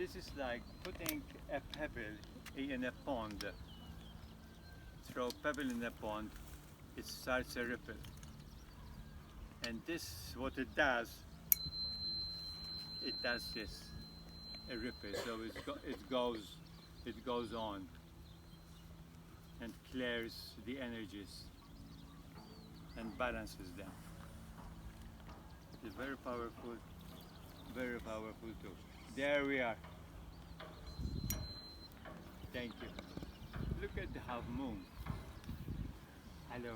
This is like putting a pebble in a pond. Throw a pebble in a pond, it starts a ripple. And this, what it does this, a ripple. So it goes on and clears the energies and balances them. It's very powerful tool. There we are. Thank you. Look at the half moon. Hello.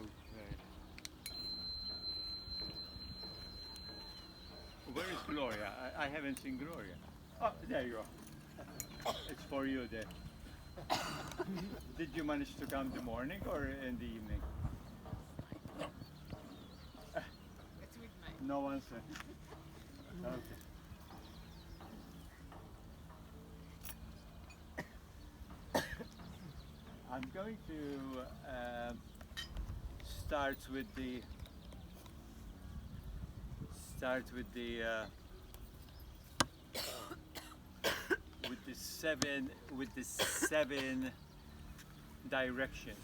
Where is Gloria? I haven't seen Gloria. Oh, there you are. It's for you there. Did you manage to come in the morning or in the evening? It's midnight. No answer. Okay. I'm going to start with the seven directions.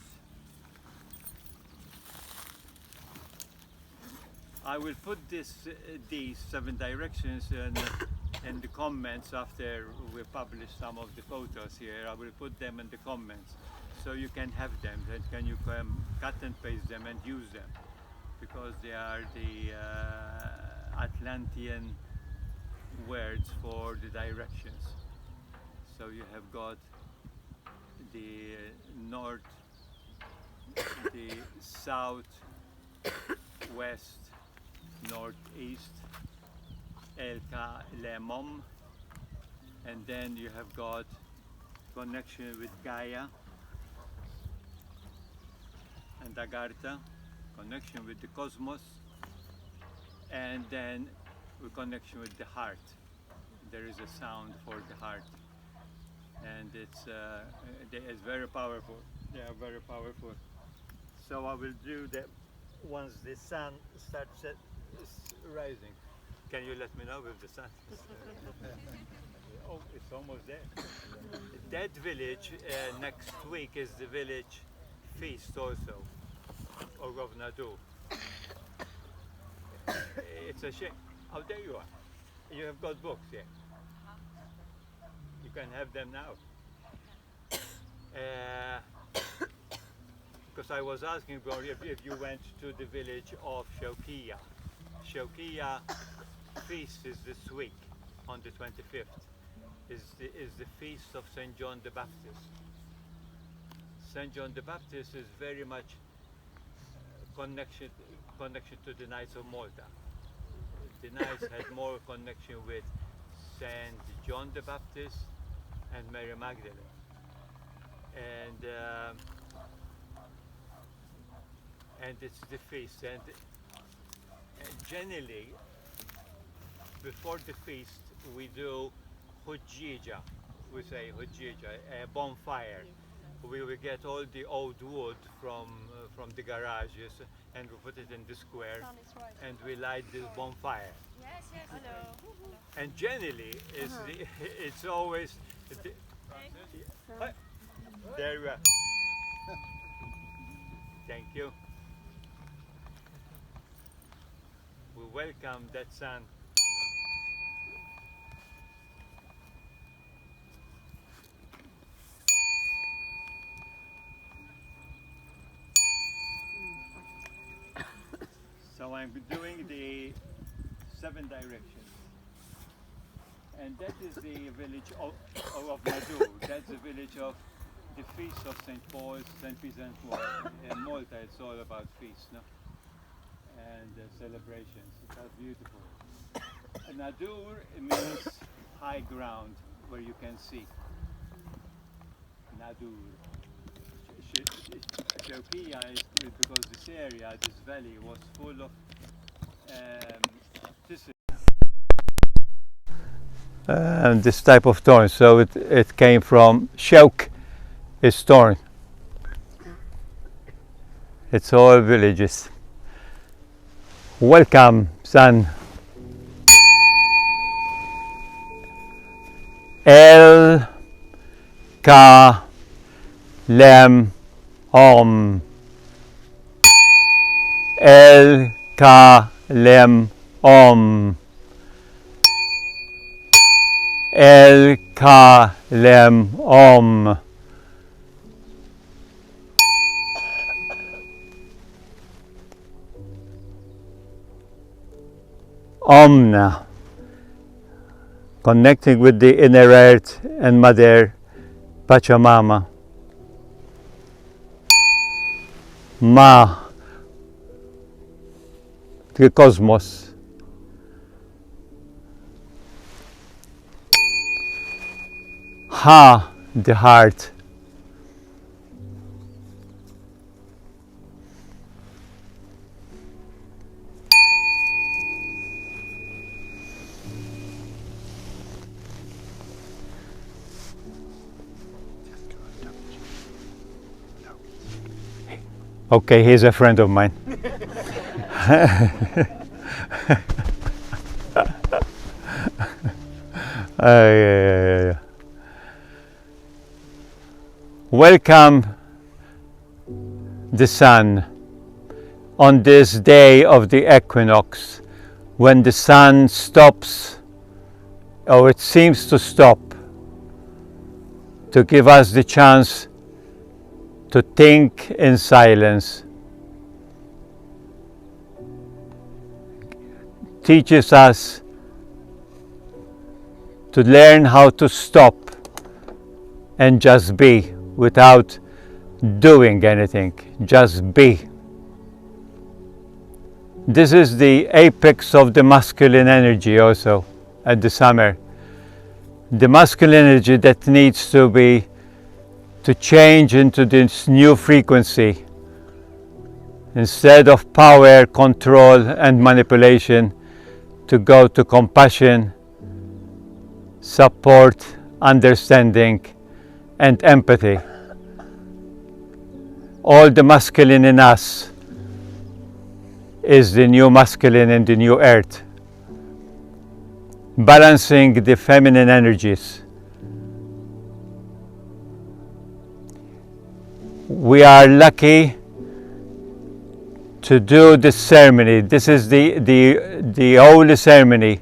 I will put these 7 directions in the comments after we publish some of the photos here. I will put them in the comments so you can have them, and can you cut and paste them and use them, because they are the Atlantean words for the directions. So you have got the north, the south, west, northeast, Elka Lemom, and then you have got connection with Gaia and Agartha, connection with the cosmos, and then connection with the heart. There is a sound for the heart, and it's very powerful. They are very powerful. So I will do that once the sun starts rising. Can you let me know if the sun is oh, it's almost there. That village next week is the village feast also, or of Nadu. It's a shame. Oh, there you are. You have got books, yeah. You can have them now. Because I was asking if you went to the village of Shaukiya. Shaukiya feast is this week on the 25th. Is the feast of Saint John the Baptist. Saint John the Baptist is very much connection to the Knights of Malta. The Knights had more connection with Saint John the Baptist and Mary Magdalene, and it's the feast. And generally, before the feast, we do hujija. We say hujija, a bonfire. We will get all the old wood from the garages and we put it in the square, and we light this bonfire. Yes, yes. Hello. And generally, it's always there we are. Thank you. We welcome that sun. So I'm doing the 7 directions, and that is the village of Nadu. That's the village of the feast of St. Paul, St. Peter and Paul. In Malta, it's all about feasts, no? And celebrations. That's beautiful. Nadur means high ground where you can see. Nadur. Shaukiya is because this area, this valley, was full of this type of thorn. So it came from shauk, is thorn. It's all villages. Welcome, son. El Ka Lem Om. El Ka Lem Om. El Ka Lem Om. Omna, connecting with the inner earth and Mother Pachamama. Ma, the cosmos. Ha, the heart. Okay, he's a friend of mine. Yeah. Welcome the sun on this day of the equinox, when the sun stops, or it seems to stop, to give us the chance to think in silence. Teaches us to learn how to stop and just be without doing anything, just be. This is the apex of the masculine energy also at the summer. The masculine energy that needs to change into this new frequency. Instead of power, control and manipulation, to go to compassion, support, understanding and empathy. All the masculine in us is the new masculine in the new earth, balancing the feminine energies. We are lucky to do this ceremony. This is the holy ceremony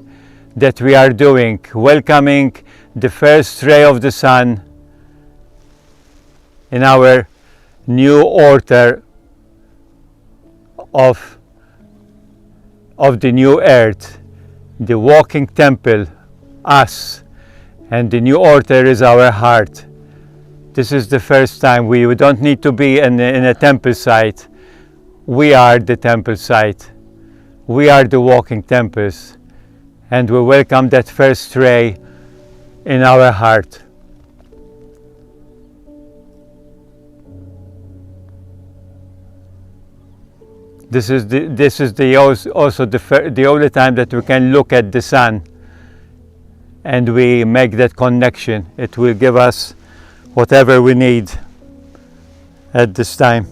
that we are doing, welcoming the first ray of the sun in our new order of the new earth, the walking temple, us, and the new order is our heart. This is the first time we don't need to be in a temple site. We are the temple site. We are the walking temples. And we welcome that first ray in our heart. This is also the only time that we can look at the sun and we make that connection. It will give us whatever we need at this time.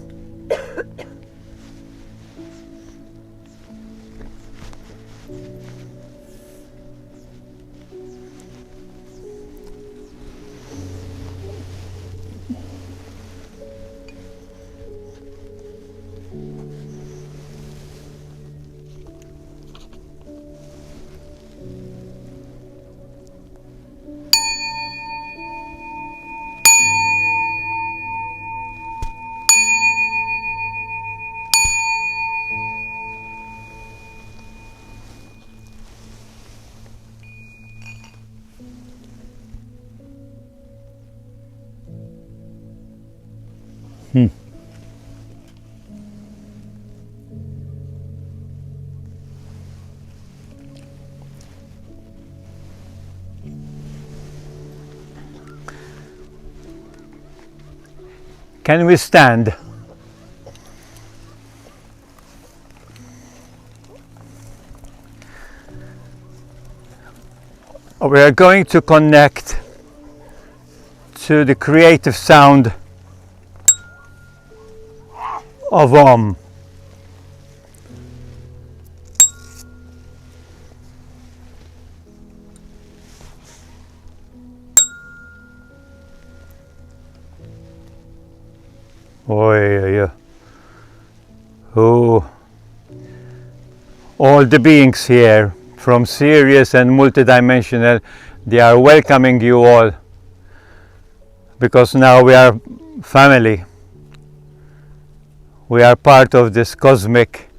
Can we stand? We are going to connect to the creative sound of Om. Oh, yeah. Oh, all the beings here, from serious and multidimensional, they are welcoming you all, because now we are family. We are part of this cosmic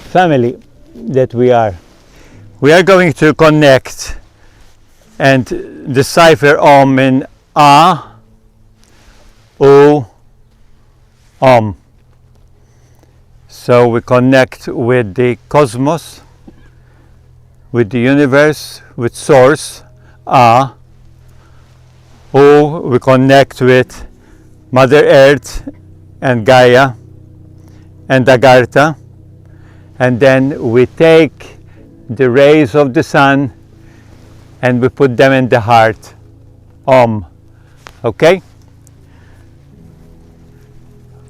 family that we are. We are going to connect and decipher Om in A, O, Om. So we connect with the cosmos, with the universe, with source, A. O, we connect with Mother Earth and Gaia and Agartha. And then we take the rays of the sun and we put them in the heart. Om. Okay?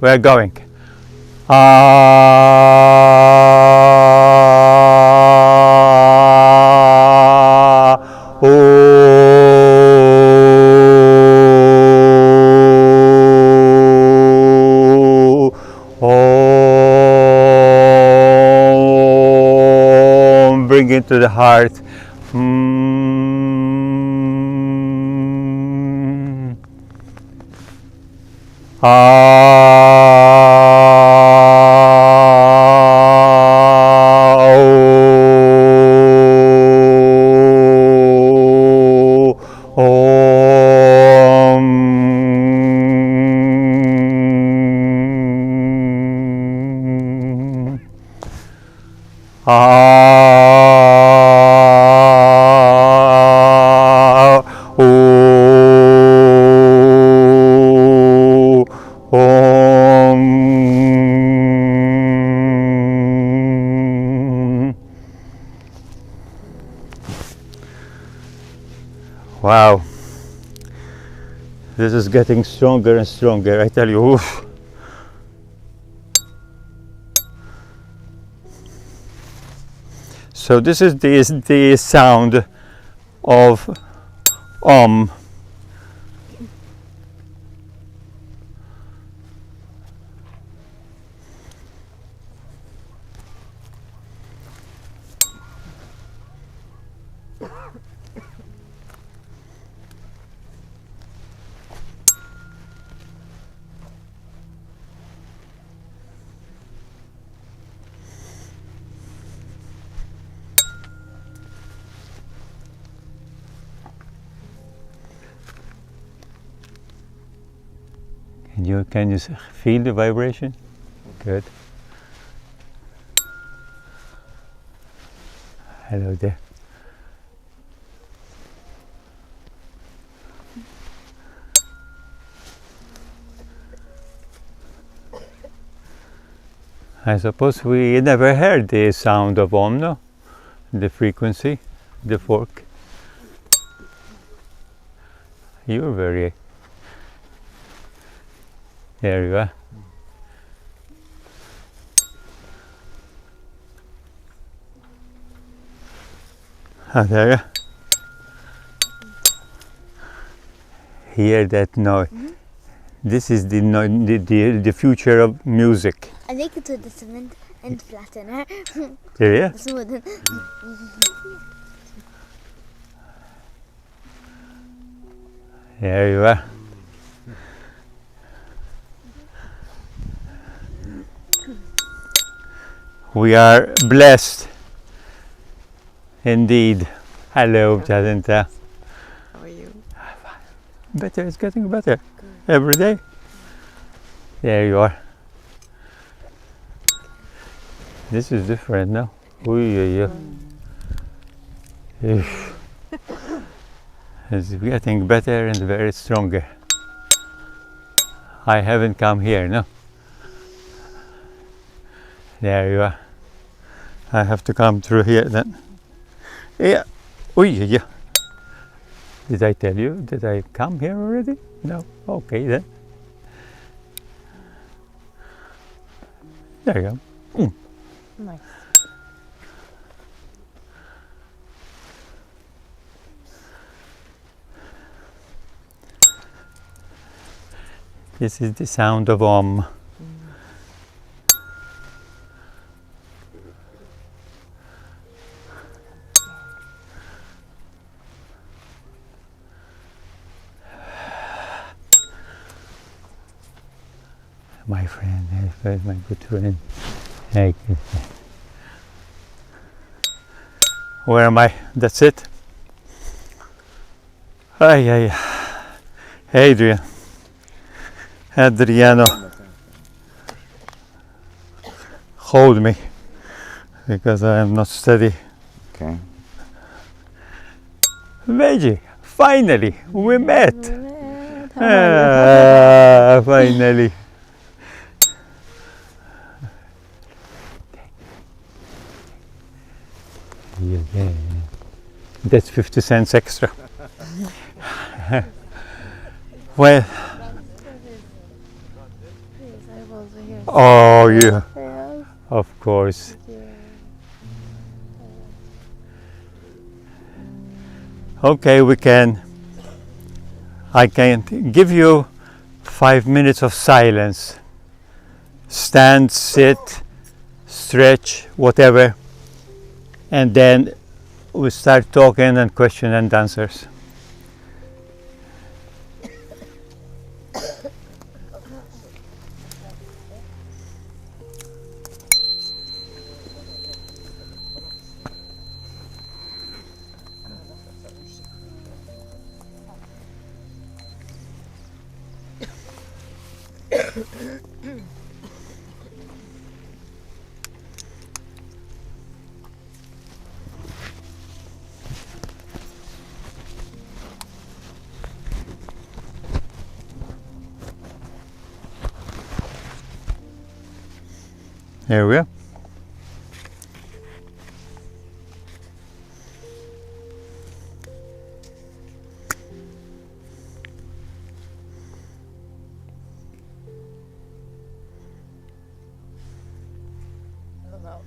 We're going. Bring it to the heart. Wow, this is getting stronger and stronger, I tell you. Oof. So this is the sound of Om. Can you feel the vibration? Good. Hello there. I suppose we never heard the sound of Om, no? The frequency, the fork. You're very... There you are. Ah, there you are. Hear that noise. This is the future of music. I think it's with the cement and flatten. There you are. Smooth. There you are. We are blessed indeed. Hello, Jacinta. How are you? Better, it's getting better every day. There you are. This is different now. It's getting better and very stronger. I haven't come here, no. There you are. I have to come through here then. Yeah. Yeah. Did I tell you? Did I come here already? No. Okay then. There you go. Nice. This is the sound of Om. My friend, my good friend. Hey, where am I? That's it. Ay. Adriano. Hold me because I am not steady. Okay. Veggie, finally we met. Finally. Yeah. That's 50 cents extra. Well, oh yeah, of course. Okay, I can give you 5 minutes of silence. Stand, sit, stretch, whatever. And then we start talking and question and answers. Here we are.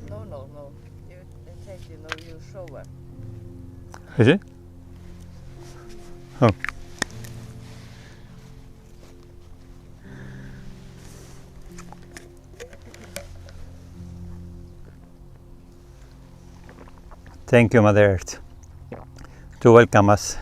No. You take, you show her. Is it? Oh. Thank you, Mother Earth, to welcome us.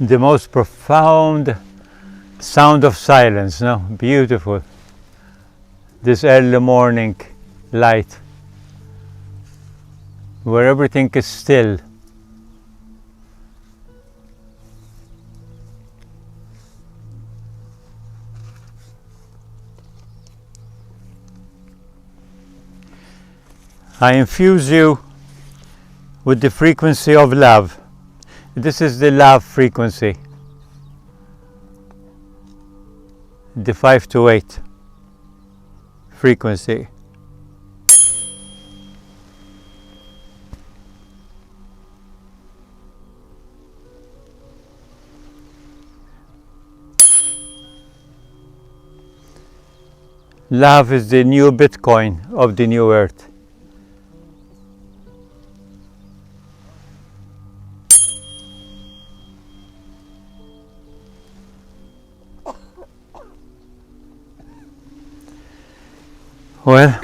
the most profound sound of silence, no? Beautiful. This early morning light, where everything is still. I infuse you with the frequency of love. This is the love frequency, the 5 to 8 frequency. Love is the new Bitcoin of the new earth. Well,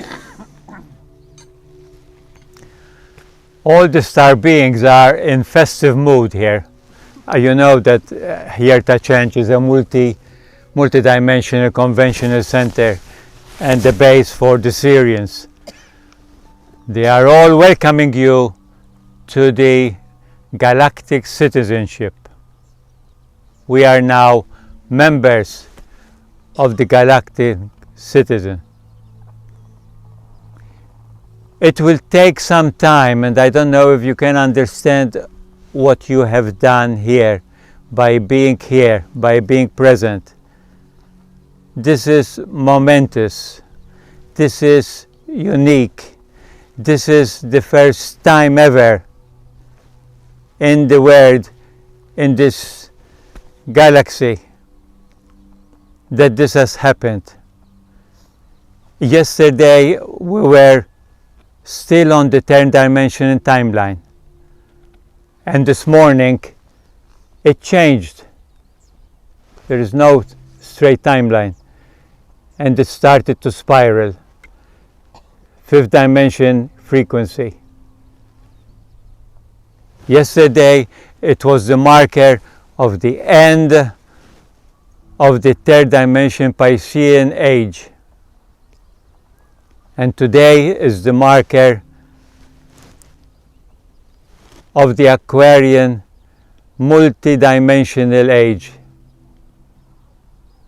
all the star beings are in festive mood here. You know that Hierta Change is a multi-dimensional conventional center and the base for the Syrians. They are all welcoming you to the galactic citizenship. We are now members of the galactic citizen. It will take some time, and I don't know if you can understand what you have done here by being present. This is momentous. This is unique. This is the first time ever in the world, in this galaxy, that this has happened. Yesterday we were still on the 10th dimension timeline, and this morning it changed. There is no straight timeline, and it started to spiral. 5th dimension frequency. Yesterday it was the marker of the end of the 3rd dimension Piscean age. And today is the marker of the Aquarian multidimensional age,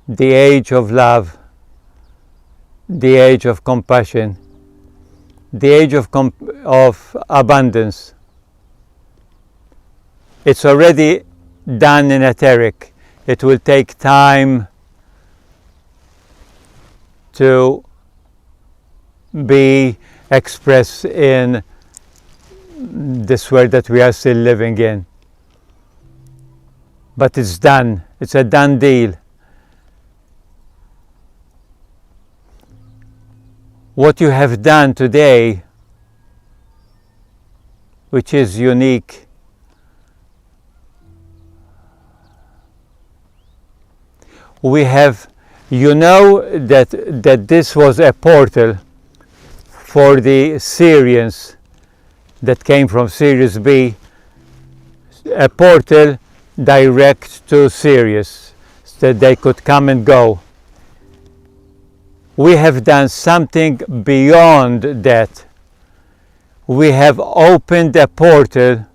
the age of love, the age of compassion, the age of abundance. It's already done in etheric. It will take time to be expressed in this world that we are still living in. But it's done. It's a done deal. What you have done today, which is unique, we have, you know that this was a portal for the Syrians that came from Sirius B, a portal direct to Sirius, so that they could come and go. We have done something beyond that. We have opened a portal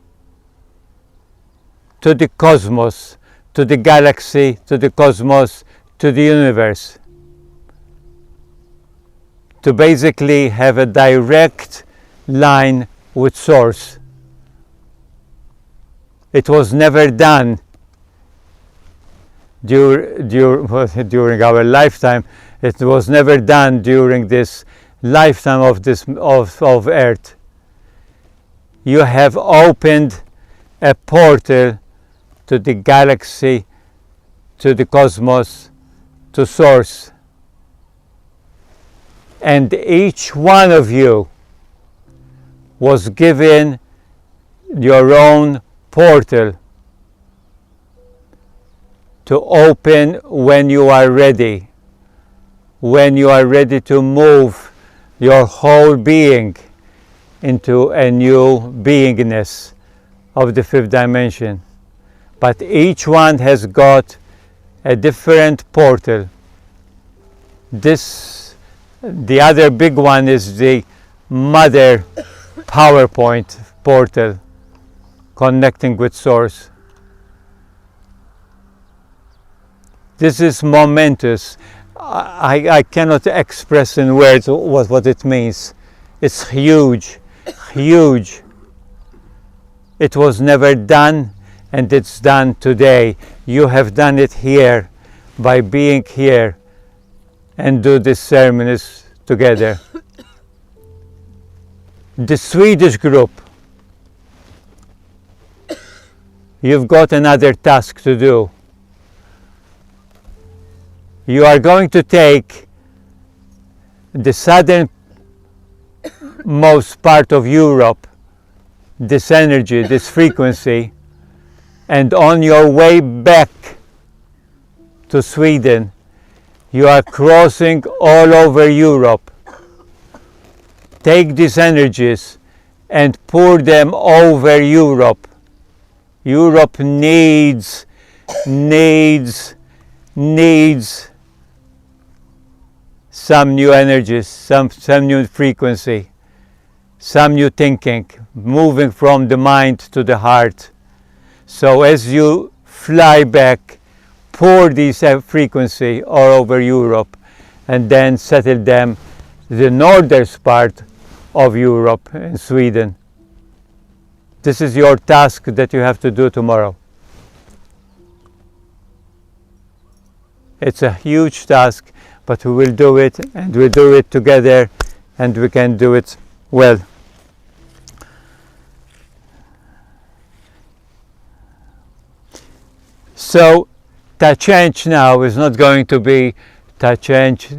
to the cosmos, to the galaxy, to the cosmos, to the universe, to basically have a direct line with Source. It was never done during our lifetime. It was never done during this lifetime of Earth. You have opened a portal to the galaxy, to the cosmos, to Source. And each one of you was given your own portal to open when you are ready to move your whole being into a new beingness of the 5th dimension. but each one has got a different portal. The other big one is the mother PowerPoint portal connecting with source. This is momentous. I cannot express in words what it means. It's huge, huge. It was never done, and it's done today. You have done it here by being here and do these ceremonies together. The Swedish group, you've got another task to do. You are going to take the southernmost part of Europe, this energy, this frequency, and on your way back to Sweden, you are crossing all over Europe. Take these energies and pour them over Europe. Europe needs some new energies, some new frequency, some new thinking, moving from the mind to the heart. So as you fly back, pour this frequency all over Europe and then settle them the northern part of Europe in Sweden. This is your task that you have to do tomorrow. It's a huge task, but we will do it, and we'll do it together, and we can do it well. So that change now is not going to be that change,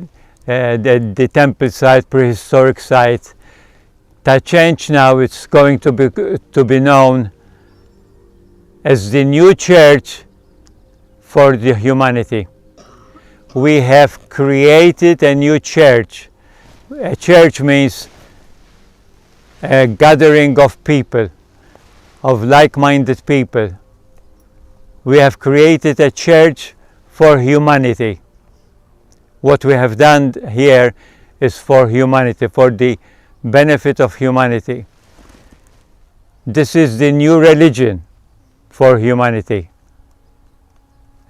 the temple site, prehistoric site. That change now is going to be known as the new church for the humanity. We have created a new church. A church means a gathering of people, of like-minded people. We have created a church for humanity. What we have done here is for humanity, for the benefit of humanity. This is the new religion for humanity.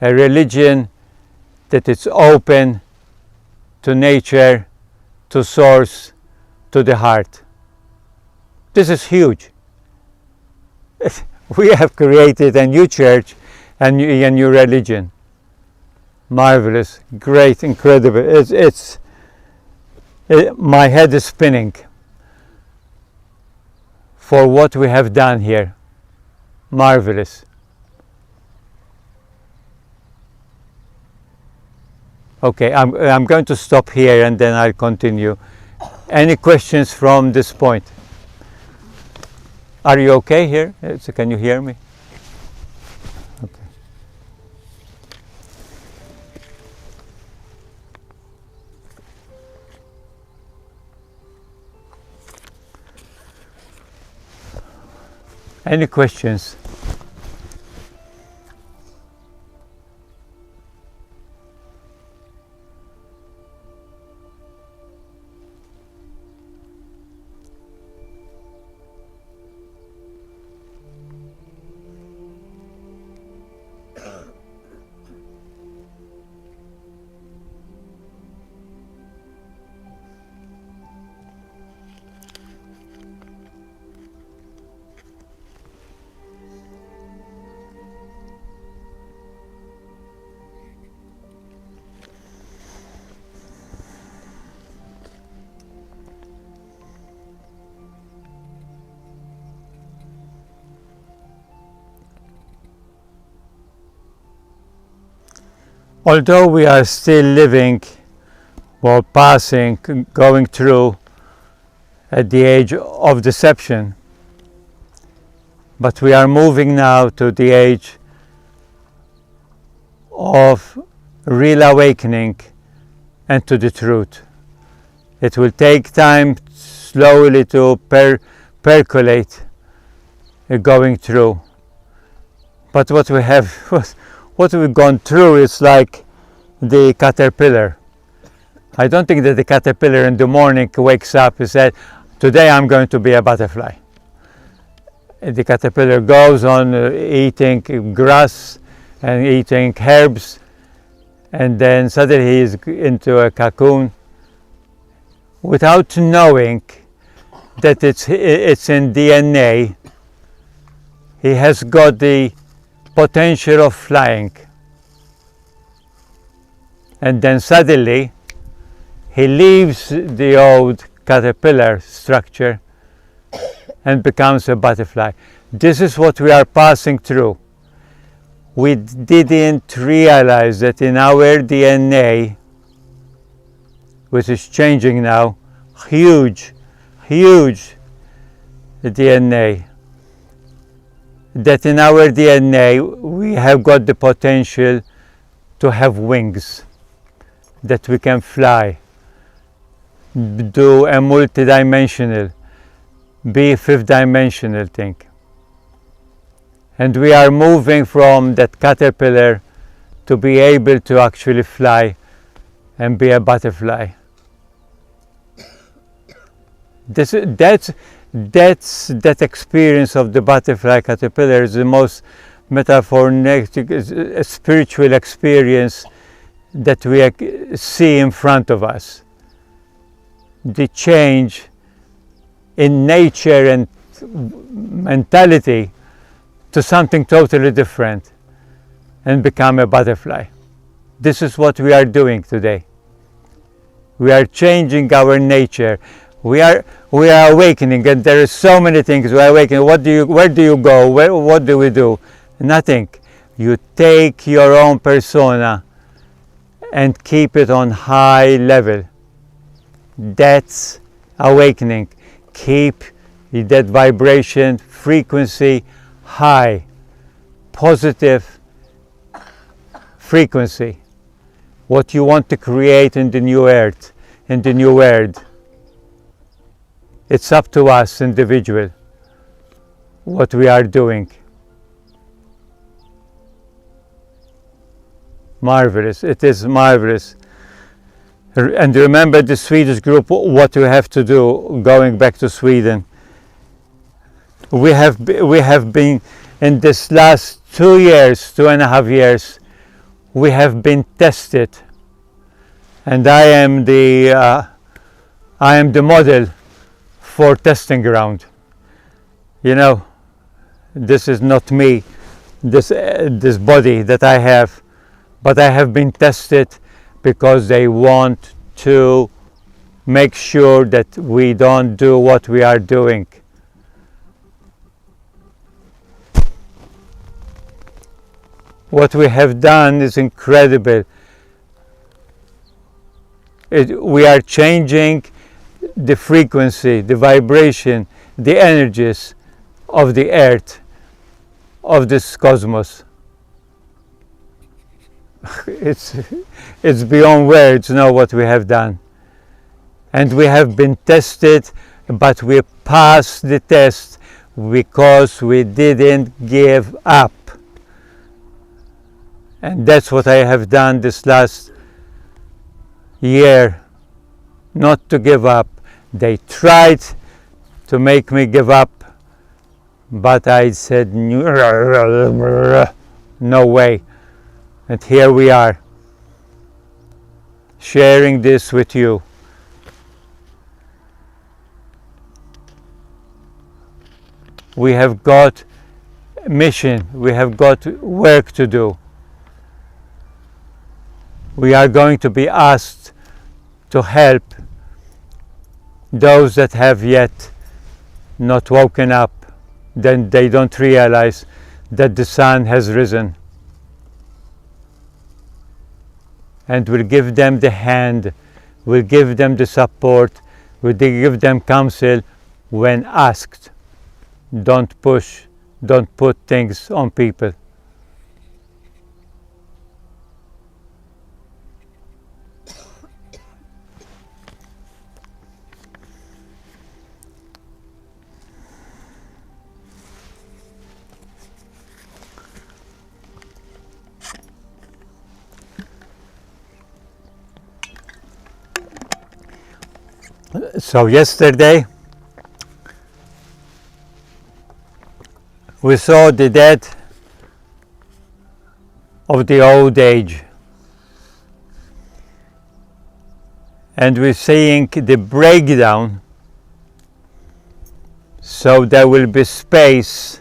A religion that is open to nature, to source, to the heart. This is huge. We have created a new church and a new religion. Marvelous, great, incredible. My head is spinning for what we have done here. Marvelous. Okay, I'm going to stop here and then I'll continue. Any questions from this point? Are you okay here? So can you hear me? Okay. Any questions? Although we are still living or passing, going through at the age of deception, but we are moving now to the age of real awakening and to the truth. It will take time slowly to percolate going through, But what we have, what we've gone through is like the caterpillar. I don't think that the caterpillar in the morning wakes up and says, today I'm going to be a butterfly. The caterpillar goes on eating grass and eating herbs, and then suddenly he is into a cocoon without knowing that it's in DNA. He has got the potential of flying, and then suddenly he leaves the old caterpillar structure and becomes a butterfly. This is what we are passing through. We didn't realize that in our DNA, which is changing now, huge DNA, that in our DNA we have got the potential to have wings, that we can fly, do a multidimensional, be fifth dimensional thing. And we are moving from that caterpillar to be able to actually fly and be a butterfly. That experience of the butterfly caterpillar is the most metaphoric, spiritual experience that we see in front of us. The change in nature and mentality to something totally different and become a butterfly. This is what we are doing today. We are changing our nature. We are awakening, and there are so many things. We are awakening. Where do you go? What do we do? Nothing. You take your own persona and keep it on high level. That's awakening. Keep that vibration, frequency high, positive frequency. What you want to create in the new earth, in the new world. It's up to us, individual, what we are doing. Marvelous. It is marvelous. And remember the Swedish group, what we have to do, going back to Sweden. We have been, in this last 2.5 years, we have been tested. And I am the model for testing ground. You know, this is not me, this body that I have, but I have been tested because they want to make sure that we don't do what we are doing. What we have done is incredible. We are changing the frequency, the vibration, the energies of the earth, of this cosmos. It's beyond words now what we have done. And we have been tested, but we passed the test because we didn't give up. And that's what I have done this last year, not to give up. They tried to make me give up, but I said, no way. And here we are, sharing this with you. We have got a mission, we have got work to do. We are going to be asked to help those that have yet not woken up, then they don't realize that the sun has risen. And we'll give them the hand, we'll give them the support, we'll give them counsel when asked. Don't push, don't put things on people. So yesterday we saw the death of the old age, and we're seeing the breakdown, so there will be space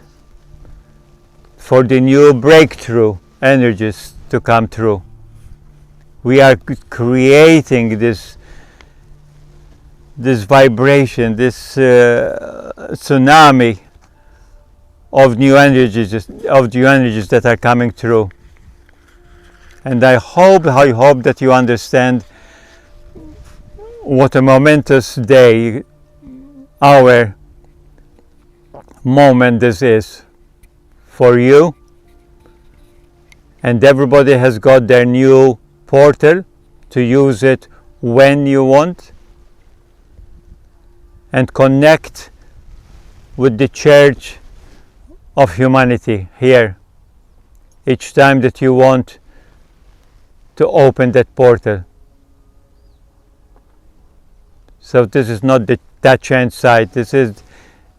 for the new breakthrough energies to come through. We are creating this vibration, this tsunami of new energies that are coming through. And I hope that you understand what a momentous day, hour, moment this is for you. And everybody has got their new portal to use it when you want, and connect with the Church of Humanity here each time that you want to open that portal. So this is not the touch and sight, this is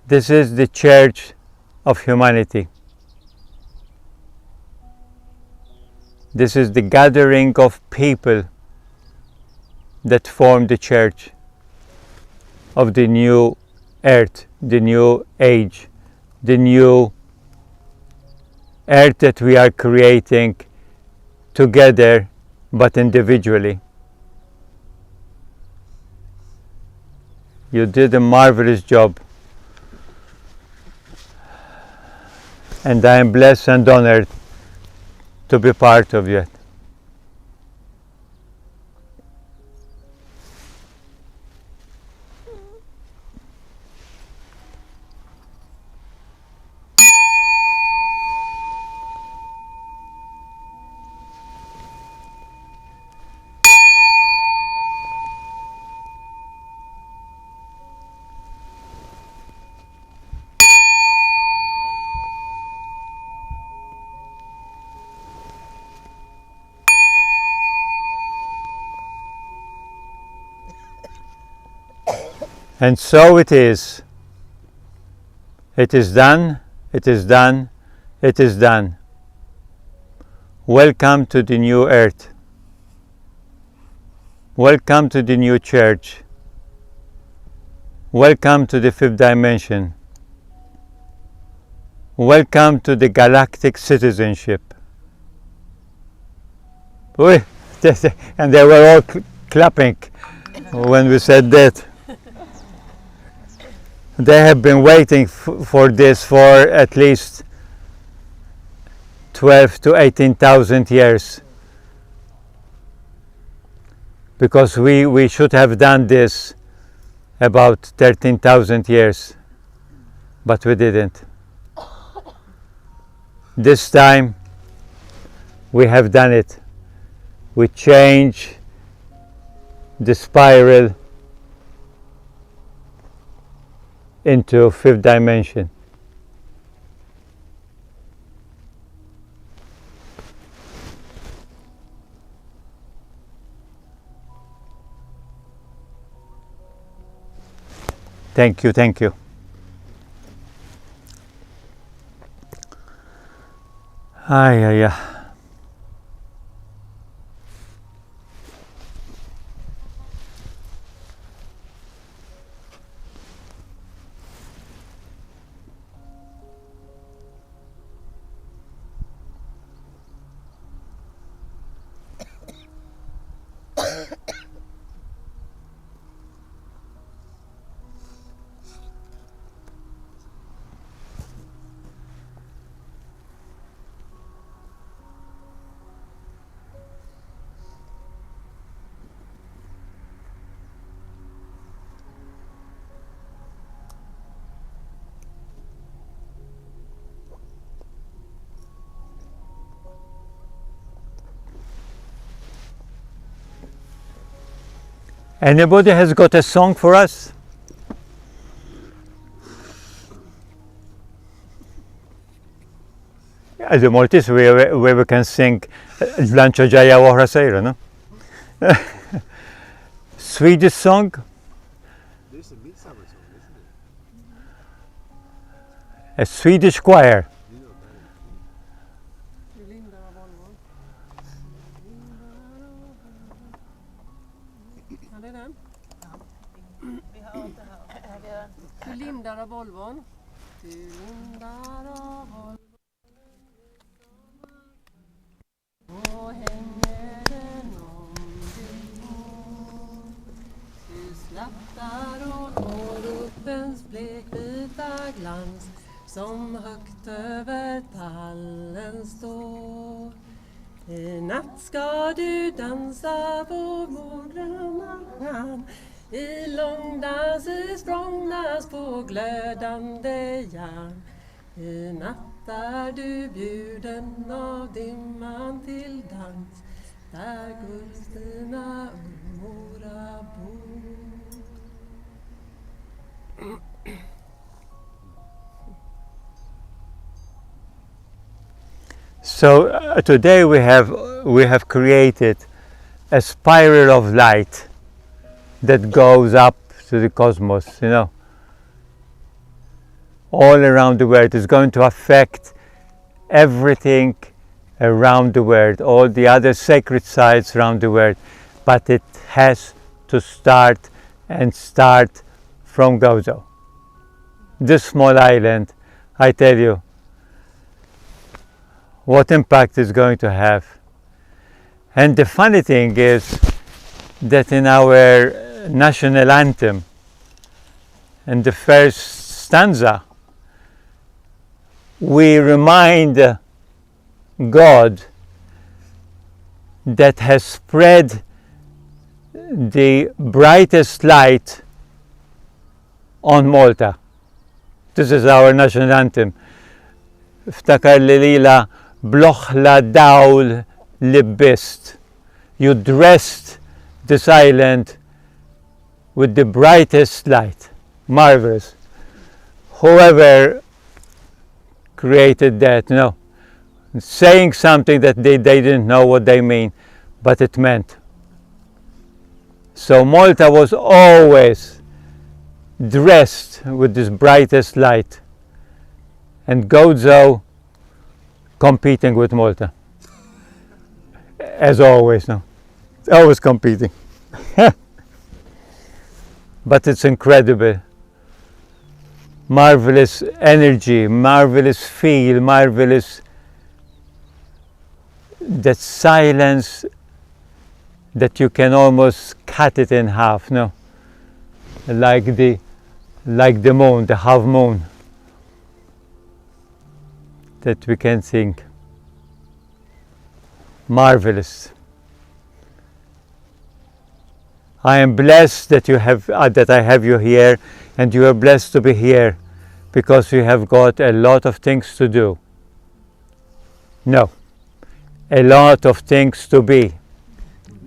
the Church of Humanity. This is the gathering of people that form the Church of the new earth, the new age, the new earth that we are creating together but individually. You did a marvelous job, and I am blessed and honored to be part of it. And so it is. It is done, it is done, it is done. Welcome to the new earth. Welcome to the new church. Welcome to the fifth dimension. Welcome to the galactic citizenship. And they were all clapping when we said that. They have been waiting for this for at least 12 to 18,000 years, because we should have done this about 13,000 years, but we didn't. This time we have done it. We change the spiral into fifth dimension. Thank you, thank you. Ay, ay, ay. Anybody has got a song for us? As a Maltese, where we can sing Blancho Jaya Wahra Seira, no? Swedish song, a Swedish choir. Du lindar av Volvon. Du lindar av Volvon. Och hänger den om din hår. Du skrattar åt morotens blekvita glans som högt över tallen står. I natt ska du dansa vår morgröna stjärn. I långdans, i språngdans på glödande järn. I natt är du bjuden av dimman till dans, där Gullstina Mora bor. So today we have created a spiral of light that goes up to the cosmos, you know, all around the world. It's going to affect everything around the world, all the other sacred sites around the world, but it has to start from Gozo. This small island, I tell you, what impact it's going to have. And the funny thing is that in our national anthem, in the first stanza, we remind God that has spread the brightest light on Malta. This is our national anthem. Ftakar li lila bloħla dawl libbist. You dressed this island with the brightest light. Marvelous. Whoever created that, you know, saying something that they didn't know what they mean, but it meant. So Malta was always dressed with this brightest light, and Gozo competing with Malta, as always. No, always competing. But it's incredible, marvelous energy, marvelous feel, marvelous that silence that you can almost cut it in half, no, like the moon, the half moon that we can think. Marvelous. I am blessed that you have that I have you here, and you are blessed to be here because you have got a lot of things to do. No, a lot of things to be,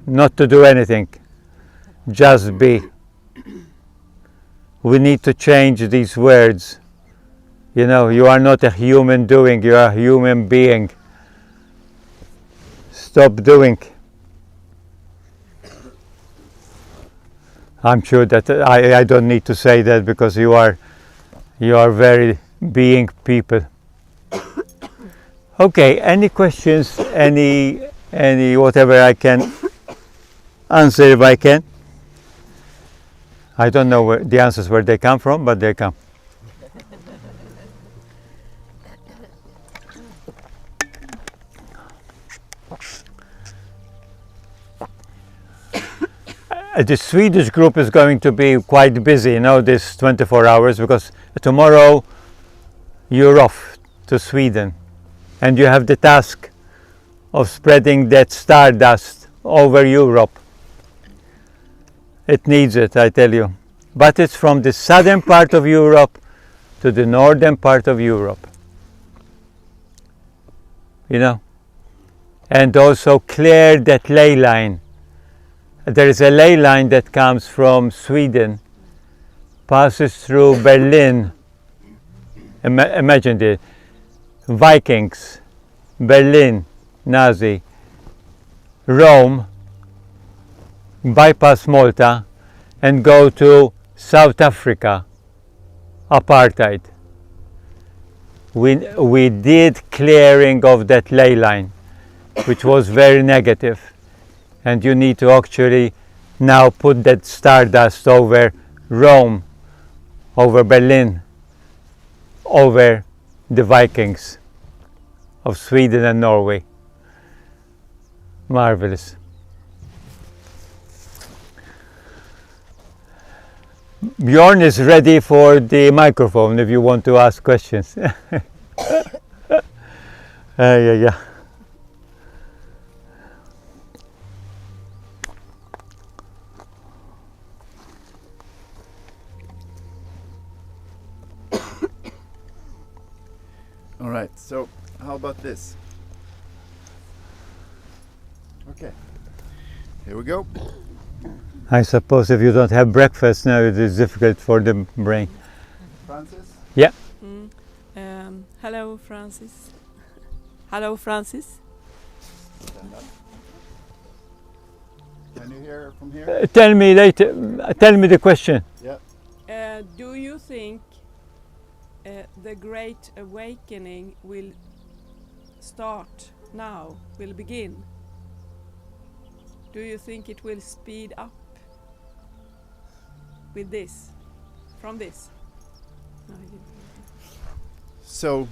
not to do anything, just be. We need to change these words. You know, you are not a human doing, you are a human being. Stop doing. I'm sure that I don't need to say that because you are very being people. Okay, any questions, any whatever I can answer if I can. I don't know where the answers where they come from, but they come. The Swedish group is going to be quite busy, you know, this 24 hours, because tomorrow you're off to Sweden and you have the task of spreading that stardust over Europe. It needs it, I tell you. But it's from the southern part of Europe to the northern part of Europe. You know? And also clear that ley line. There is a ley line that comes from Sweden, passes through Berlin. Imagine it. Vikings, Berlin, Nazi, Rome, bypass Malta and go to South Africa, apartheid. we did clearing of that ley line, which was very negative, and you need to actually now put that stardust over Rome, over Berlin, over the Vikings of Sweden and Norway. Marvelous. Björn is ready for the microphone if you want to ask questions. Yeah. All right, so how about this? Okay, here we go. I suppose if you don't have breakfast now, it is difficult for the brain. Francis? Yeah. Hello, Francis. Hello, Francis. Stand up. Can you hear from here? Tell me later. Tell me the question. Yeah. Do you think the Great Awakening will start now, will begin? Do you think it will speed up with this, from this? No, I didn't. So,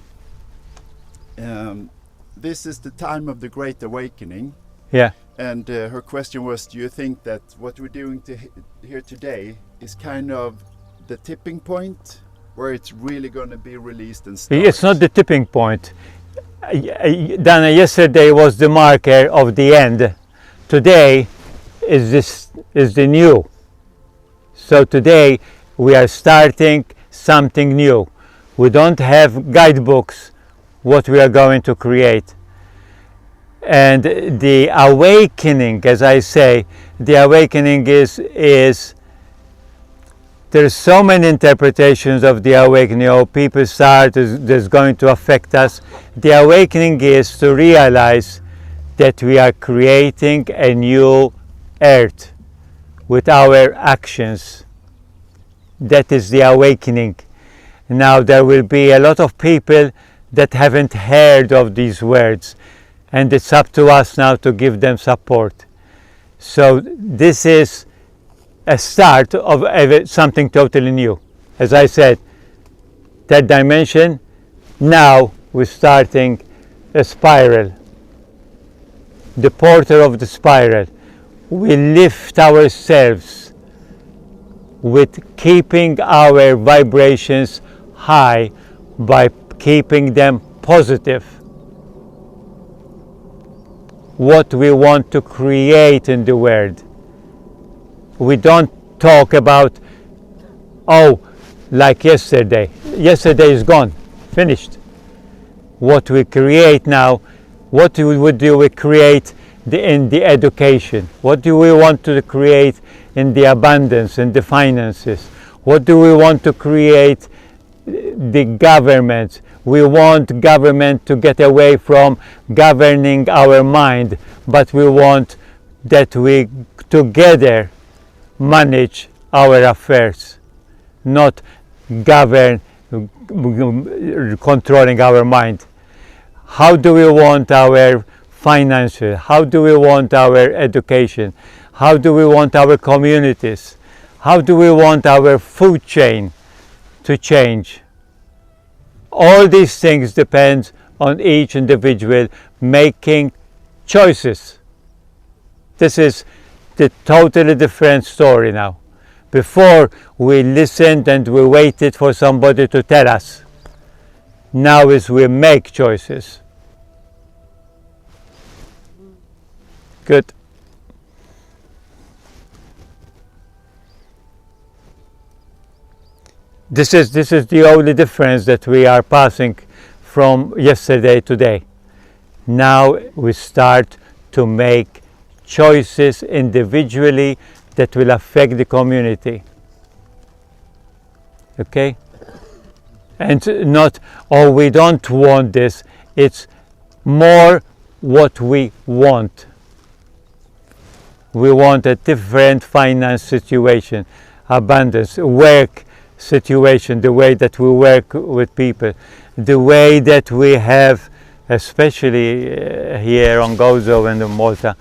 this is the time of the Great Awakening. Yeah. And her question was, do you think that what we're doing here today is kind of the tipping point where it's really going to be released and start? It's not the tipping point. Dana, yesterday was the marker of the end. Today is the new. So today we are starting something new. We don't have guidebooks what we are going to create. And the awakening, as I say, the awakening is there's so many interpretations of the awakening. Oh, people start, that's going to affect us. The awakening is to realize that we are creating a new earth with our actions. That is the awakening. Now there will be a lot of people that haven't heard of these words, and it's up to us now to give them support. So this is a start of something totally new. As I said, that dimension, now we're starting a spiral. The porter of the spiral. We lift ourselves with keeping our vibrations high by keeping them positive. What we want to create in the world. We don't talk about, oh, like yesterday. Yesterday is gone, finished. What we create now, what do we create in the education? What do we want to create in the abundance and the finances? What do we want to create the government? We want government to get away from governing our mind, but we want that we together manage our affairs, not govern controlling our mind. How do we want our finances? How do we want our education? How do we want our communities? How do we want our food chain to change? All these things depend on each individual making choices. This is the totally different story now. Before we listened and we waited for somebody to tell us. Now is we make choices. Good. This is the only difference that we are passing from yesterday to today. Now we start to make choices individually that will affect the community. Okay? And not, oh, we don't want this. It's more what we want. We want a different finance situation, abundance, work situation, the way that we work with people, the way that we have, especially here on Gozo and in Malta,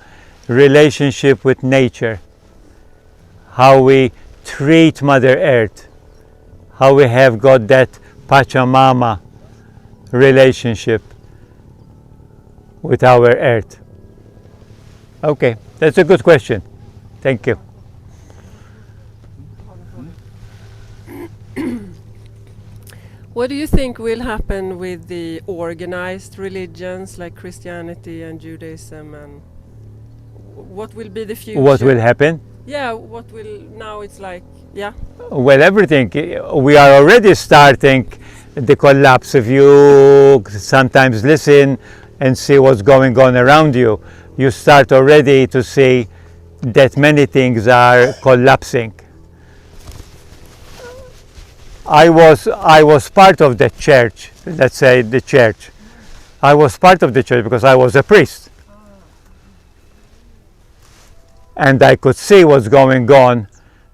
relationship with nature, how we treat Mother Earth, how we have got that Pachamama relationship with our Earth. Okay, that's a good question. Thank you. What do you think will happen with the organized religions like Christianity and Judaism, and what will be the future? What will happen? Yeah, what will, now it's like, yeah. Well, everything. We are already starting the collapse. If you sometimes listen and see what's going on around you, you start already to see that many things are collapsing. I was part of the church, let's say the church. I was part of the church because I was a priest. And I could see what's going on.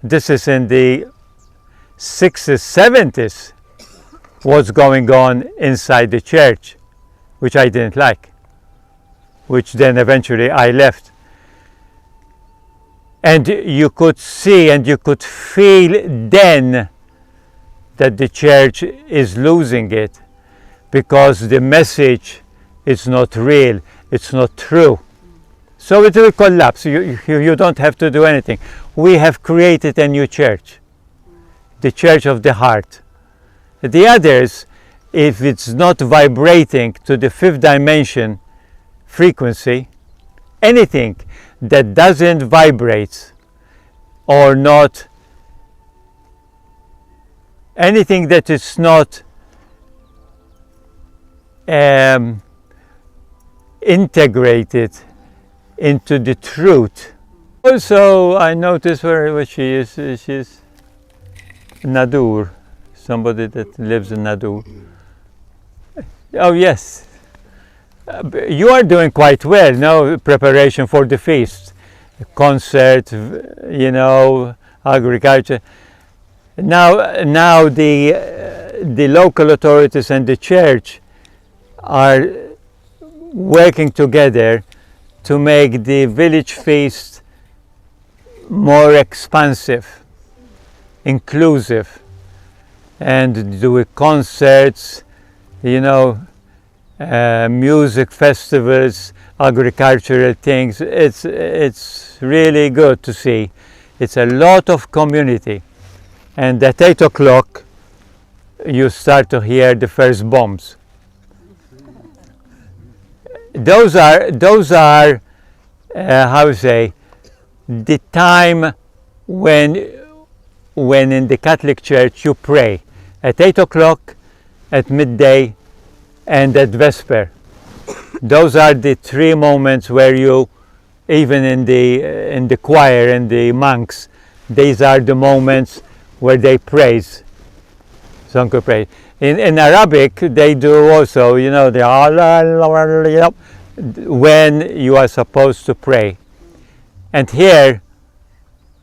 This is in the 60s, 70s, what's going on inside the church, which I didn't like, which then eventually I left. And you could see and you could feel then that the church is losing it, because the message is not real, it's not true. So it will collapse. You don't have to do anything. We have created a new church, the church of the heart. The others, if it's not vibrating to the fifth dimension frequency, anything that doesn't vibrate or not, anything that is not integrated into the truth. Also, I noticed where she is. She's Nadur, somebody that lives in Nadur. Oh yes, you are doing quite well. No preparation for the feast, concert, you know, agriculture. Now the local authorities and the church are working together to make the village feast more expansive, inclusive, and do concerts, you know, music festivals, agricultural things. It's really good to see. It's a lot of community. And at 8 o'clock, you start to hear the first bombs. Those are how to say, the time when in the Catholic Church you pray at 8 o'clock, at midday, and at Vesper. Those are the three moments where you, even in the choir and the monks, these are the moments where they praise. Some could pray. In Arabic, they do also, you know, when you are supposed to pray. And here,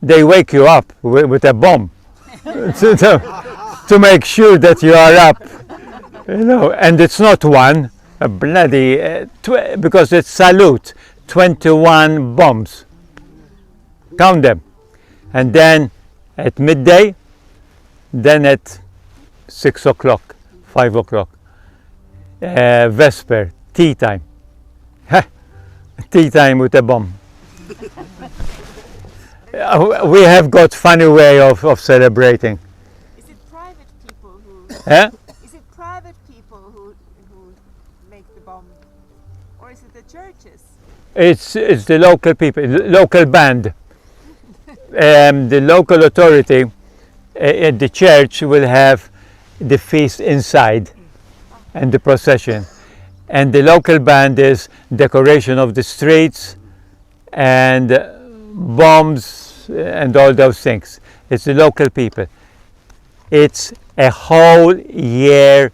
they wake you up with a bomb to make sure that you are up. You know, and it's not one, a bloody, because it's salute, 21 bombs. Count them. And then at midday, then at 6 o'clock, 5 o'clock, Vesper, tea time. Tea time with a bomb. We have got funny way of celebrating. Is it private people who? Is it private people who make the bomb, or is it the churches? It's the local people, local band. The local authority at the church will have the feast inside and the procession, and the local band is decoration of the streets and bombs and all those things. It's the local people. It's a whole year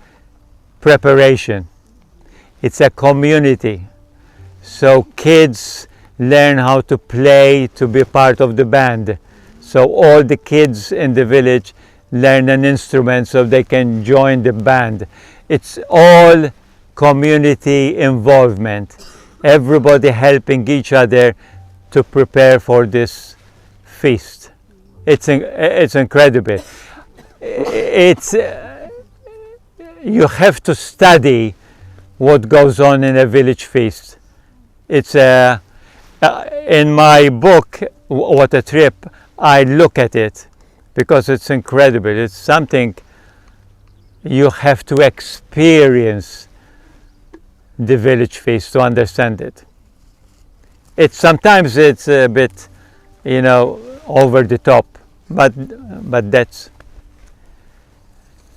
preparation. It's a community, so kids learn how to play, to be part of the band. So all the kids in the village, learn an instrument so they can join the band. It's all community involvement, everybody helping each other to prepare for this feast. It's incredible. It's you have to study what goes on in a village feast. It's in my book, What a Trip, I look at it because it's incredible. It's something you have to experience the village feast to understand it. Sometimes it's a bit, over the top, but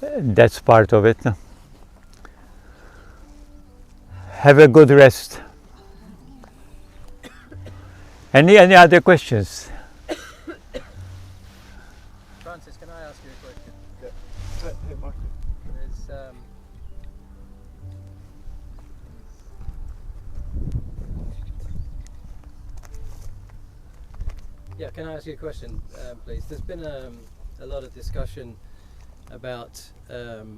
that's part of it. Have a good rest. Any other questions? Francis, can I ask you a question? Hey, Martin. There's, yeah, can I ask you a question, please? There's been a lot of discussion about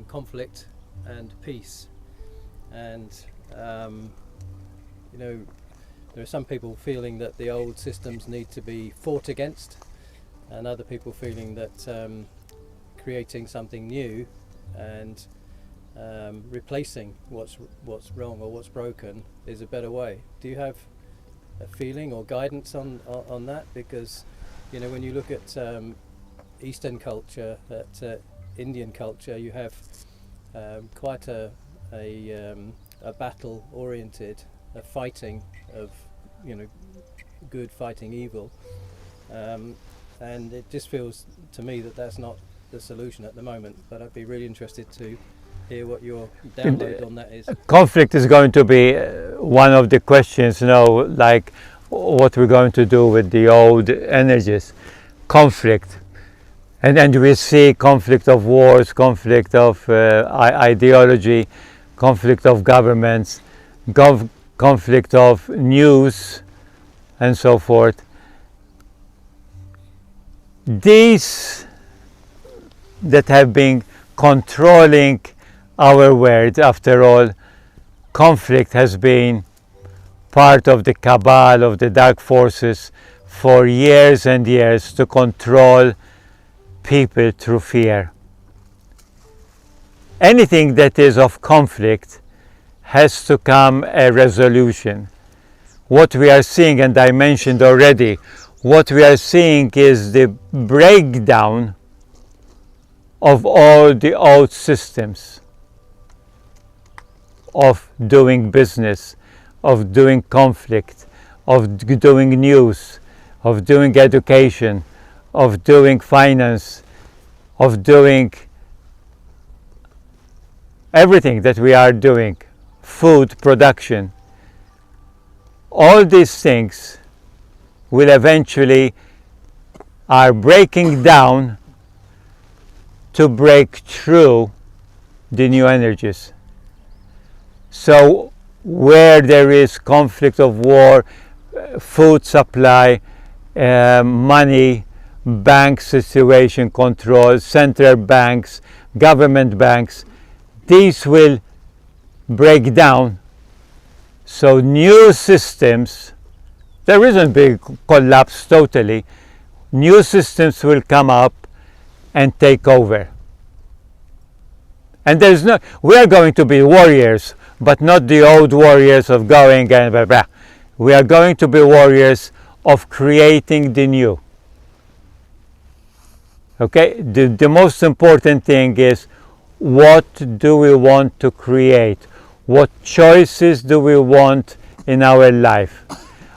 conflict and peace, and there are some people feeling that the old systems need to be fought against, and other people feeling that creating something new and replacing what's wrong or what's broken is a better way. Do you have a feeling or guidance on that? Because when you look at Eastern culture, at Indian culture, you have quite a battle-oriented fighting of good fighting evil, and it just feels to me that that's not the solution at the moment. But I'd be really interested to hear what your download on that is. Conflict is going to be one of the questions, like what we're going to do with the old energies. Conflict. And we see conflict of wars, conflict of ideology, conflict of governments, conflict of news, and so forth. These that have been controlling our world, after all, conflict has been part of the cabal of the dark forces for years and years to control people through fear. Anything that is of conflict has to come a resolution. What we are seeing, and I mentioned already, what we are seeing is the breakdown of all the old systems of doing business, of doing conflict, of doing news, of doing education, of doing finance, of doing everything that we are doing, food production. All these things will eventually are breaking down to break through the new energies. So where there is conflict of war, food supply, money, bank situation control, central banks, government banks, these will break down. So new systems, there isn't big collapse totally, new systems will come up and take over. And we are going to be warriors, but not the old warriors of going and blah, blah. We are going to be warriors of creating the new. Okay, the most important thing is, what do we want to create? What choices do we want in our life?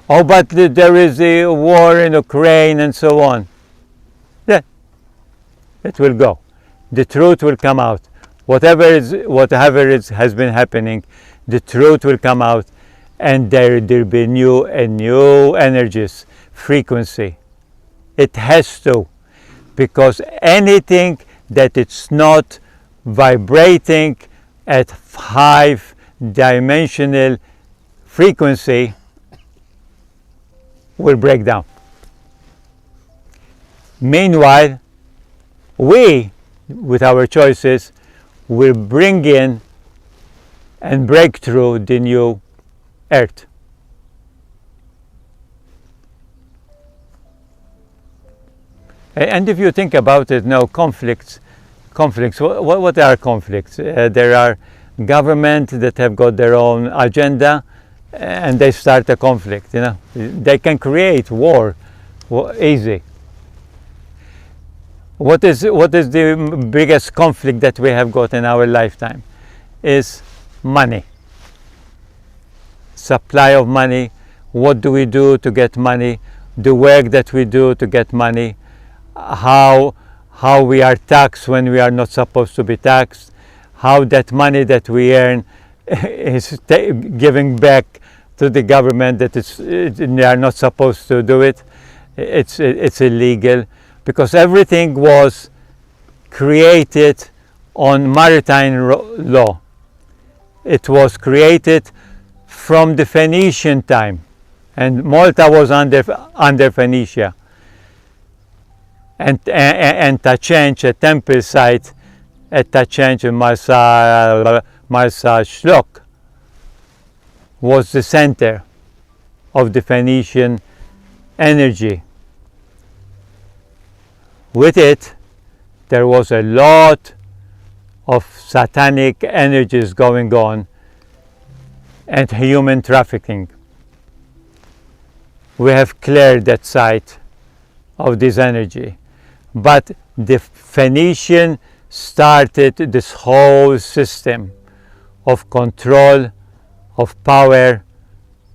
Oh, but there is a war in Ukraine and so on. Yeah, it will go. The truth will come out. Whatever has been happening, the truth will come out, and there will be new energies, frequency. It has to. Because anything that it's not vibrating at 5-dimensional frequency will break down. Meanwhile, we with our choices, will bring in and break through the new earth. And if you think about it, no conflicts. What are conflicts? There are governments that have got their own agenda, and they start a conflict. You know, they can create war easy. What is the biggest conflict that we have got in our lifetime? Is money. Supply of money. What do we do to get money? The work that we do to get money. How we are taxed when we are not supposed to be taxed. How that money that we earn is giving back to the government that they are not supposed to do it. It's illegal, because everything was created on maritime law. It was created from the Phoenician time, and Malta was under Phoenicia. And Tachench, a temple site at Tachench in Marsa Shlok, was the center of the Phoenician energy. With it, there was a lot of satanic energies going on and human trafficking. We have cleared that site of this energy. But the Phoenician started this whole system of control, of power,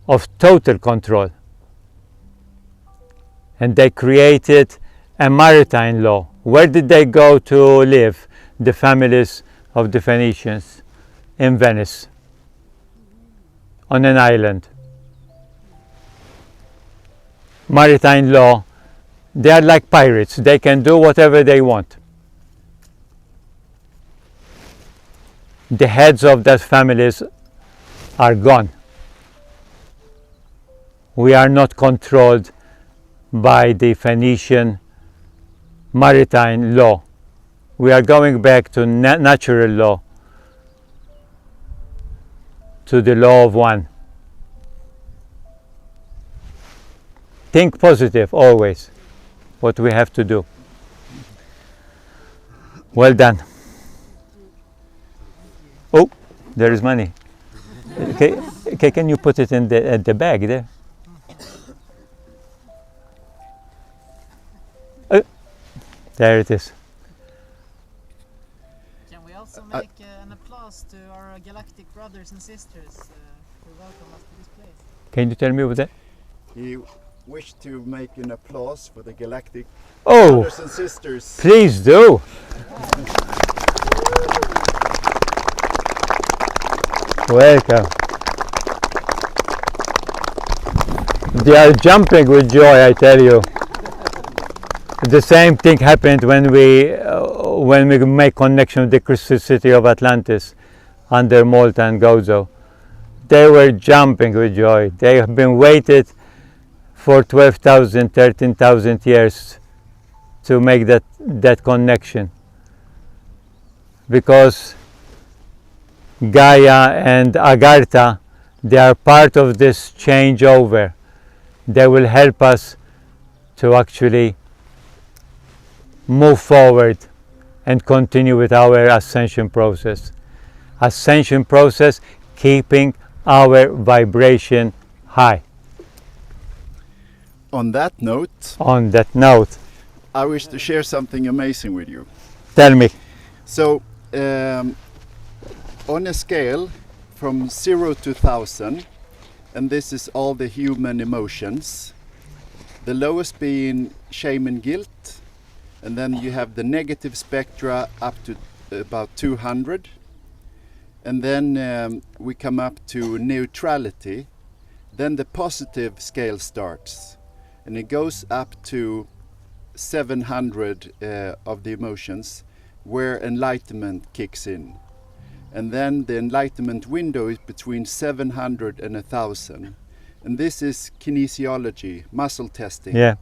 of total control. And they created a maritime law. Where did they go to live, the families of the Phoenicians? In Venice, on an island. Maritime law. They are like pirates. They can do whatever they want. The heads of those families are gone. We are not controlled by the Phoenician maritime law. We are going back to natural law, to the law of one. Think positive always. What we have to do. Well done. Oh, there is money. Okay, can you put it in the bag there? Oh, there it is. Can we also make an applause to our galactic brothers and sisters who welcome us to this place? Can you tell me what that? You wish to make an applause for the galactic Oh, brothers and sisters. please do. Welcome. They are jumping with joy, I tell you. The same thing happened when we make connection with the crystal city of Atlantis under Malta and Gozo. They were jumping with joy. They have been waited for 12,000, 13,000 years to make that connection, because Gaia and Agartha, they are part of this changeover. They will help us to actually move forward and continue with our ascension process. Ascension process, keeping our vibration high. On that note, I wish to share something amazing with you. Tell me. So, on a scale from 0 to 1,000, and this is all the human emotions, the lowest being shame and guilt, and then you have the negative spectra up to about 200, and then we come up to neutrality. Then the positive scale starts, and it goes up to 700 of the emotions, where enlightenment kicks in. And then the enlightenment window is between 700 and 1,000. And this is kinesiology, muscle testing. Yeah.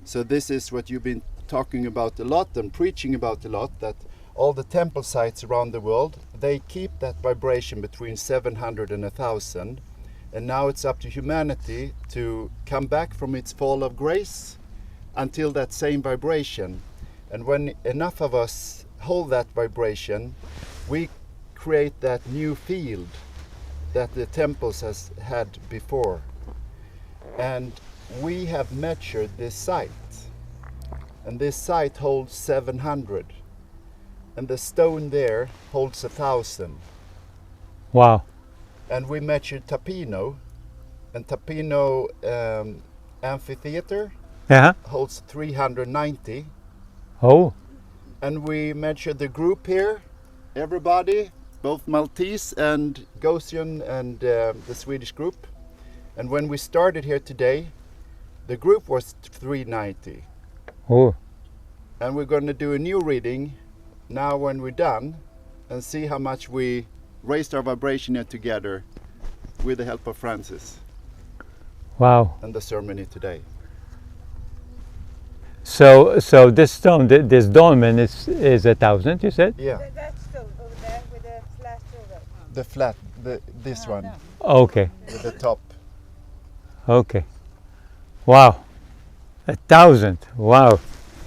So this is what you've been talking about a lot and preaching about a lot, that all the temple sites around the world, they keep that vibration between 700 and 1000. And now it's up to humanity to come back from its fall of grace until that same vibration. And when enough of us hold that vibration, we create that new field that the temples has had before. And we have measured this site. And this site holds 700. And the stone there holds 1000. Wow. And we measured Tapino, and Tapino amphitheater Yeah. holds 390. Oh. And we measured the group here, everybody, both Maltese and Gosian and the Swedish group. And when we started here today, the group was 390. Oh. And we're going to do a new reading now when we're done and see how much we raised our vibration here together with the help of Francis Wow. and the ceremony today. So this stone, this dolmen is 1000, you said? Yeah, That stone over there with the flat over. the flat, this one Okay. with the top. Okay. Wow. 1000. Wow.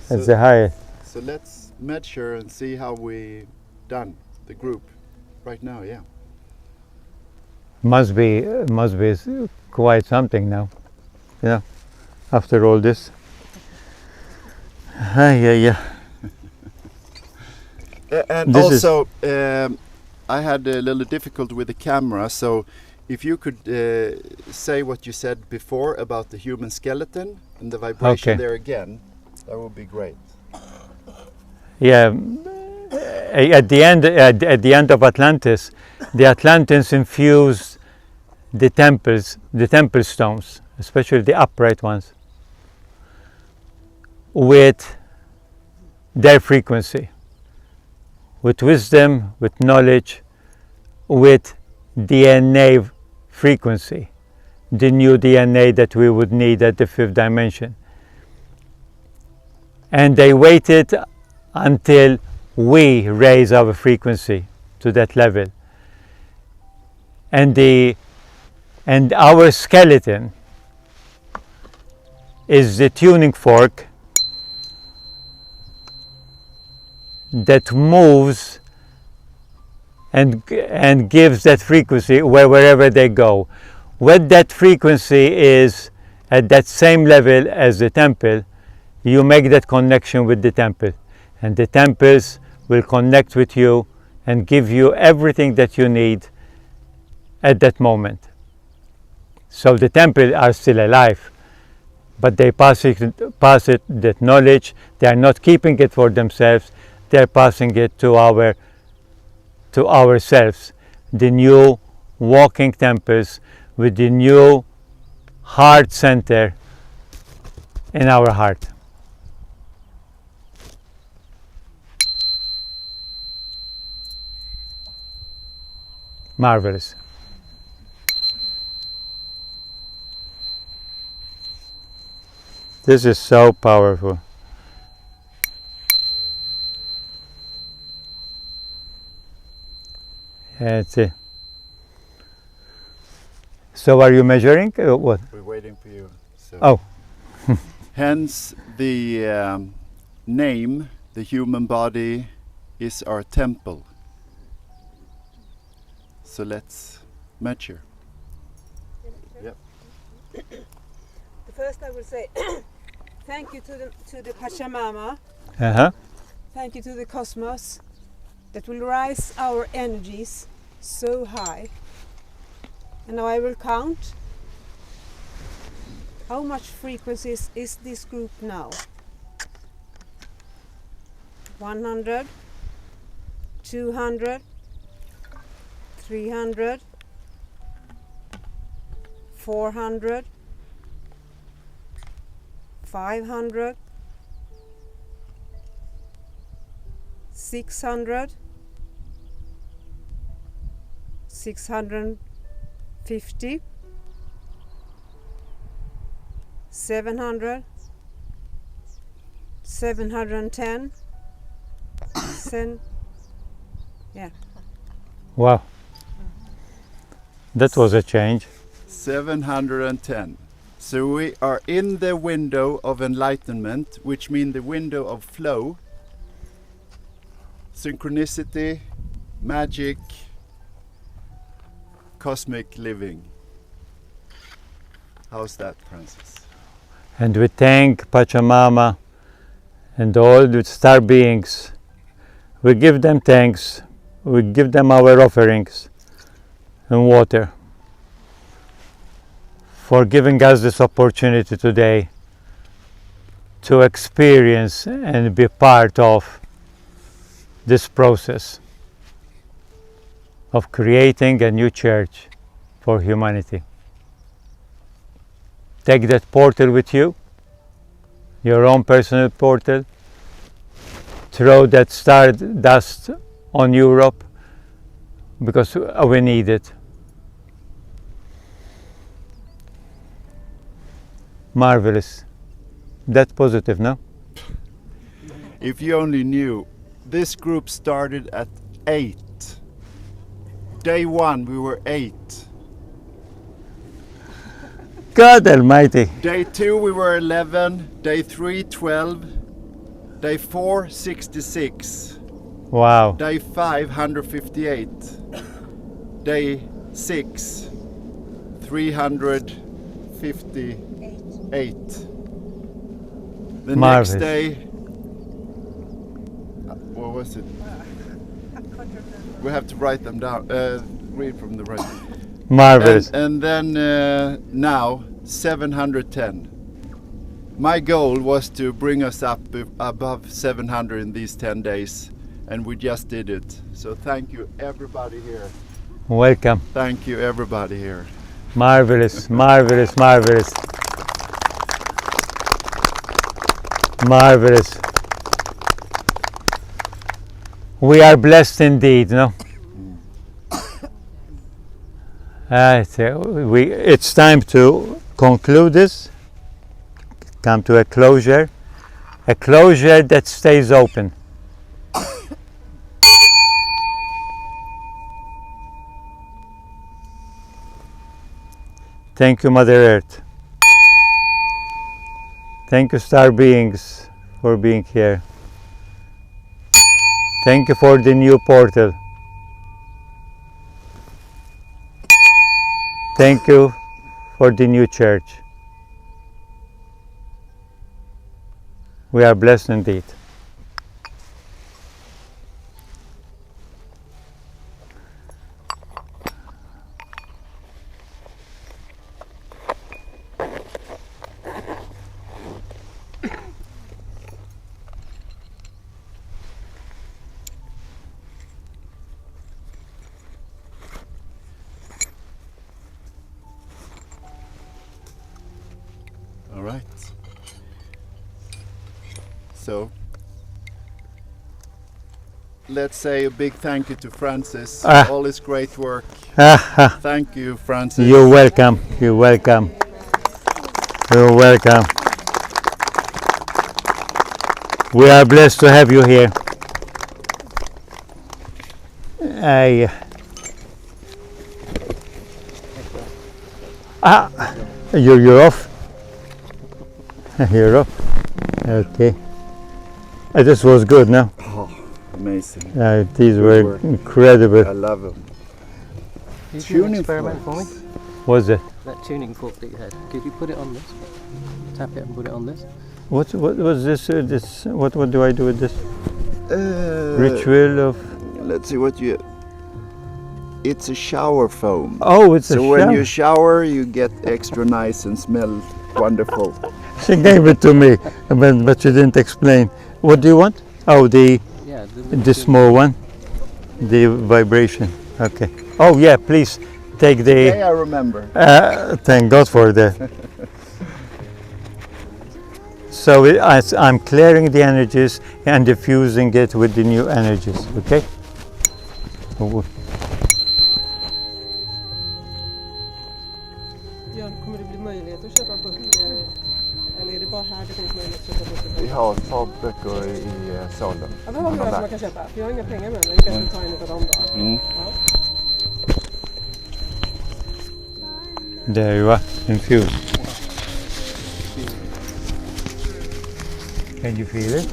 That's So- the highest. So let's measure and see how we done the group right now. Yeah. Must be quite something now. Yeah. After all this. Yeah. And This is- also, I had a little difficulty with the camera. So, if you could say what you said before about the human skeleton and the vibration Okay. there again, that would be great. Yeah. At the end of Atlantis, the Atlanteans infused the temple stones, especially the upright ones, with their frequency, with wisdom, with knowledge, with DNA frequency, the new DNA that we would need at the 5th dimension. And they waited until we raise our frequency to that level. And our skeleton is the tuning fork that moves and gives that frequency wherever they go. When that frequency is at that same level as the temple, you make that connection with the temple, and the temples will connect with you and give you everything that you need at that moment. So the temple are still alive, but they pass it that knowledge. They are not keeping it for themselves. They are passing it to ourselves, the new walking temples with the new heart center in our heart. Marvelous. This is so powerful. That's it. So are you measuring? What? We're waiting for you. So. Oh. Hence the name, the human body is our temple. So let's measure. Yep. First I will say thank you to the Pachamama, Uh-huh. thank you to the cosmos that will rise our energies so high. And now I will count how much frequencies is this group now. 100, 200, 300, 400, 500, 600, 650, 700, 710, Yeah. Wow. That was a change. 710. So we are in the window of enlightenment, which means the window of flow, synchronicity, magic, cosmic living. How's that, Francis? And we thank Pachamama and all the star beings. We give them thanks. We give them our offerings and water for giving us this opportunity today to experience and be part of this process of creating a new church for humanity. Take that portal with you, your own personal portal. Throw that star dust on Europe because we need it. Marvelous. That's positive, no? If you only knew, this group started at 8. Day 1 we were 8. God Almighty. Day 2 we were 11. Day 3 12. Day 4 66. Wow. Day 5 158. Day 6 358. The Marvelous. next day, what was it? We have to write them down. Read from the right. Marvelous. And then now 710. My goal was to bring us up above 700 in these 10 days, and we just did it. So thank you everybody here. Welcome. Thank you everybody here. Marvelous, marvelous, marvelous. Marvelous. We are blessed indeed, no? It's time to conclude this, come to a closure that stays open. Thank you, Mother Earth. Thank you, star beings, for being here. Thank you for the new portal. Thank you for the new church. We are blessed indeed. All right. So let's say a big thank you to Francis. All his great work. Thank you, Francis. You're welcome. You're welcome. You're welcome. We are blessed to have you here. You're off. You're off. Okay. This was good, no? Oh, amazing. These Good were work. incredible. I love them. Can you do an Tuning experiment for me? Was it? That tuning fork that you had. Could you put it on this? Tap it and put it on this. What was this? What do I do with this? Ritual of. Let's see what you. It's a shower foam. Oh, it's a So when shower. you shower, you get extra nice and smell wonderful. She gave it to me, but she didn't explain. What do you want? Oh, the small one, the vibration. Okay. Oh yeah, please take the. Okay, I remember. Thank God for that. So I'm clearing the energies and diffusing it with the new energies. Okay. Björn, kommer det bli möjlighet att köpa böcker? Eller är det bara här det finns möjlighet att köpa böcker? har ett par böcker i salen. Ja, det var hur man kan köpa. Jag har inga pengar med mig. Vi kanske tar en av dem då. Mm. Ja. There you are, infused. Can you feel it?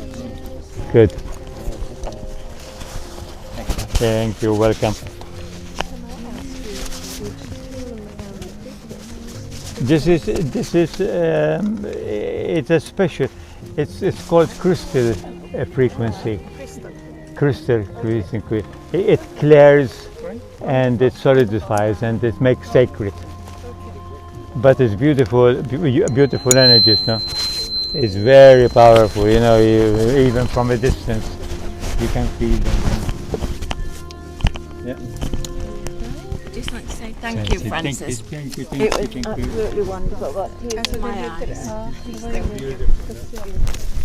Good. Thank you, welcome. This is it's a special. It's called crystal frequency. Crystal frequency. It clears and it solidifies and it makes sacred. But it's beautiful energies, no? It's very powerful, you know, even from a distance, you can feel them. Yeah. I'd just like to say thank you, Francis. Thank you. It was absolutely wonderful. Got tears in my eyes. Beautiful.